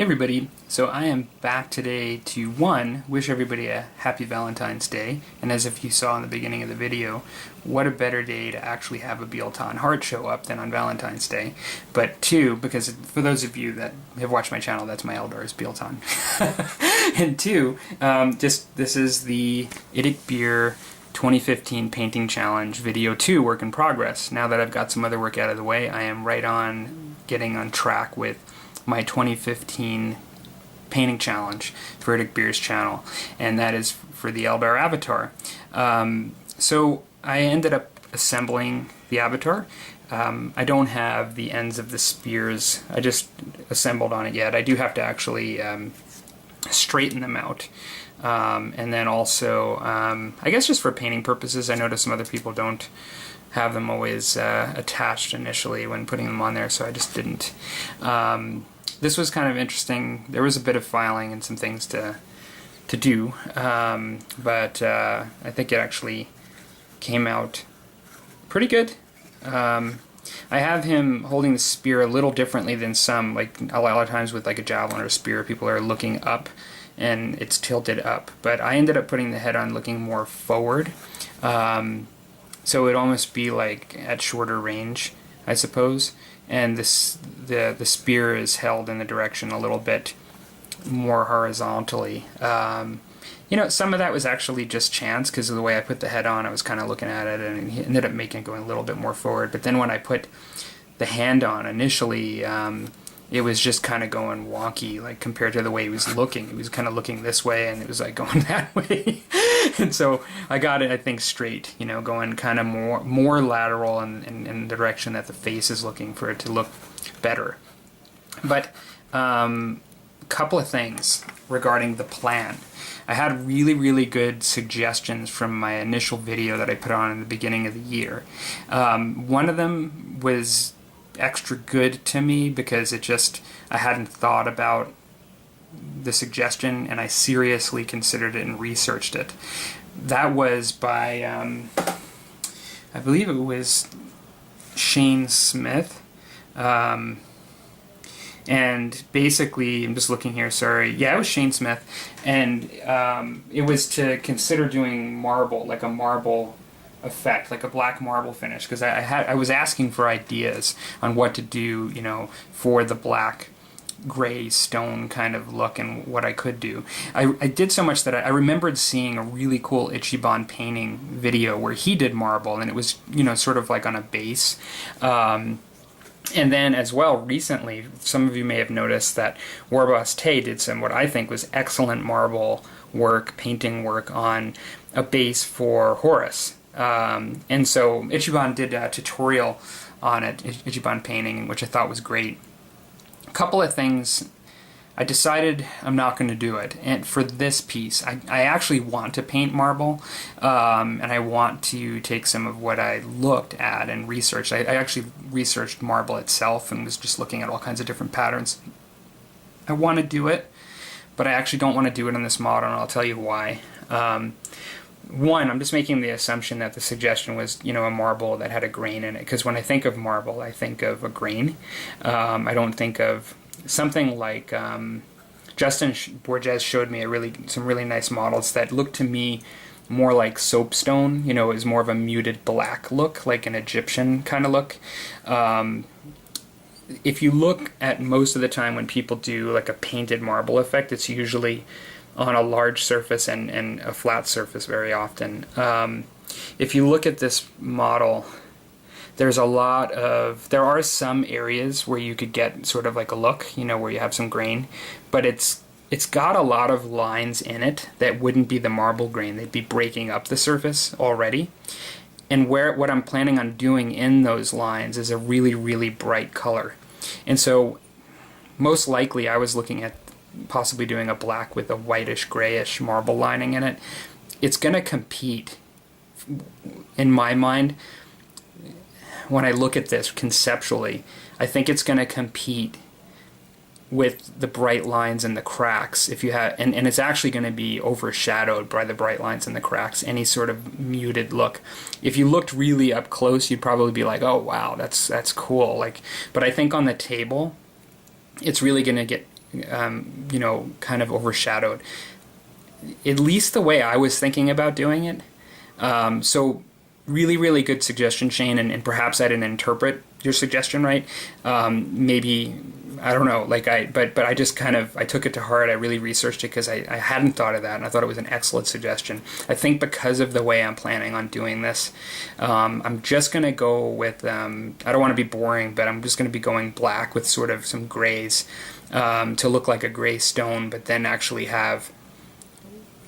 everybody, so I am back today to wish everybody a happy Valentine's Day, and as if you saw in the beginning of the video, what a better day to actually have a Bealton heart show up than on Valentine's Day. But two, because for those of you that have watched my channel, that's my Eldar's Bealton. And two, this is the Idic Beer 2015 Painting Challenge Video 2 work in progress. Now that I've got some other work out of the way, I am right on getting on track with my 2015 painting challenge for Idic Beer's channel, and that is for the Eldar avatar. So I ended up assembling the avatar. I don't have the ends of the spears. I just assembled on it yet. I do have to actually straighten them out. And then also, I guess just for painting purposes, I noticed some other people don't have them always attached initially when putting them on there, so I just didn't. This was kind of interesting. There was a bit of filing and some things to do, but I think it actually came out pretty good. I have him holding the spear a little differently than some, like a lot of times with like a javelin or a spear, people are looking up and it's tilted up, but I ended up putting the head on looking more forward, so it'd almost be like at shorter range, I suppose, and the spear is held in the direction a little bit more horizontally. You know, some of that was actually just chance, because of the way I put the head on, I was kind of looking at it, and it ended up making it going a little bit more forward. But then when I put the hand on initially, it was just kind of going wonky, like compared to the way he was looking. He was kind of looking this way, and it was like going that way. And so I got it, I think, straight, you know, going kind of more lateral in the direction that the face is looking for it to look better. But a couple of things regarding the plan. I had really good suggestions from my initial video that I put on in the beginning of the year. One of them was extra good to me because I hadn't thought about the suggestion, and I seriously considered it and researched it. That was by I believe it was Shane Smith, and basically, I'm just looking here, sorry, yeah, it was Shane Smith, and it was to consider doing marble, like a marble effect, like a black marble finish, because I was asking for ideas on what to do, you know, for the black gray stone kind of look and what I could do. I did so much that I remembered seeing a really cool Ichiban painting video where he did marble, and it was, you know, sort of like on a base. And then as well, recently, some of you may have noticed that Warboss Tay did some what I think was excellent marble work, painting work on a base for Horus. And so Ichiban did a tutorial on it, Ichiban painting, which I thought was great. A couple of things, I decided I'm not going to do it. And for this piece, I actually want to paint marble, and I want to take some of what I looked at and researched. I actually researched marble itself and was just looking at all kinds of different patterns. I want to do it, but I actually don't want to do it on this model, and I'll tell you why. One, I'm just making the assumption that the suggestion was, you know, a marble that had a grain in it, because when I think of marble, I think of a grain. I don't think of something like Justin Borges showed me some really nice models that looked to me more like soapstone. You know, it was more of a muted black look, like an Egyptian kind of look. If you look at most of the time when people do like a painted marble effect, it's usually on a large surface and a flat surface very often. If you look at this model, there are some areas where you could get sort of like a look, you know, where you have some grain, but it's got a lot of lines in it that wouldn't be the marble grain. They'd be breaking up the surface already. And what I'm planning on doing in those lines is a really bright color. And so most likely I was looking at possibly doing a black with a whitish grayish marble lining in it. It's going to compete, in my mind, when I look at this conceptually, I think it's going to compete with the bright lines and the cracks. If you have, and it's actually going to be overshadowed by the bright lines and the cracks, any sort of muted look. If you looked really up close, you'd probably be like, oh wow, that's cool. Like, but I think on the table, it's really going to get you know, kind of overshadowed. At least the way I was thinking about doing it. So really, really good suggestion, Shane, and perhaps I didn't interpret your suggestion right. Maybe, I don't know, like but I just kind of, I took it to heart. I really researched it because I hadn't thought of that, and I thought it was an excellent suggestion. I think because of the way I'm planning on doing this, I'm just going to go with, I don't want to be boring, but I'm just going to be going black with sort of some grays to look like a gray stone, but then actually have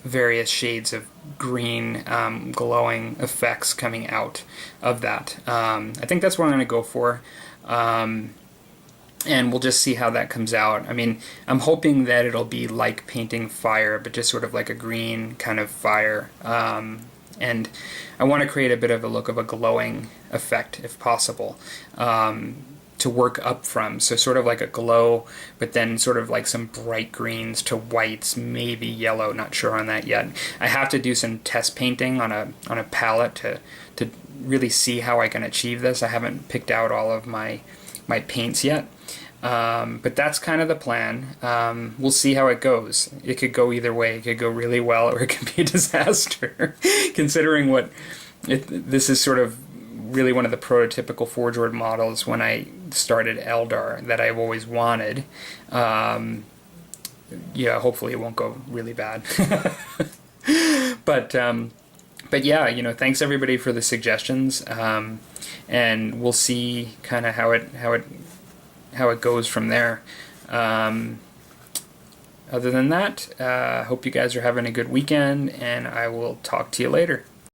various shades of green glowing effects coming out of that. I think that's what I'm going to go for, and we'll just see how that comes out. I mean, I'm hoping that it'll be like painting fire, but just sort of like a green kind of fire, and I want to create a bit of a look of a glowing effect if possible, to work up from. So sort of like a glow, but then sort of like some bright greens to whites, maybe yellow, not sure on that yet. I have to do some test painting on a palette to really see how I can achieve this. I haven't picked out all of my paints yet. But that's kind of the plan. We'll see how it goes. It could go either way. It could go really well, or it could be a disaster, considering this is sort of really one of the prototypical Forge World models when I started Eldar that I've always wanted. Yeah, hopefully it won't go really bad. But yeah, you know, thanks everybody for the suggestions, and we'll see kind of how it goes from there. Other than that, hope you guys are having a good weekend, and I will talk to you later.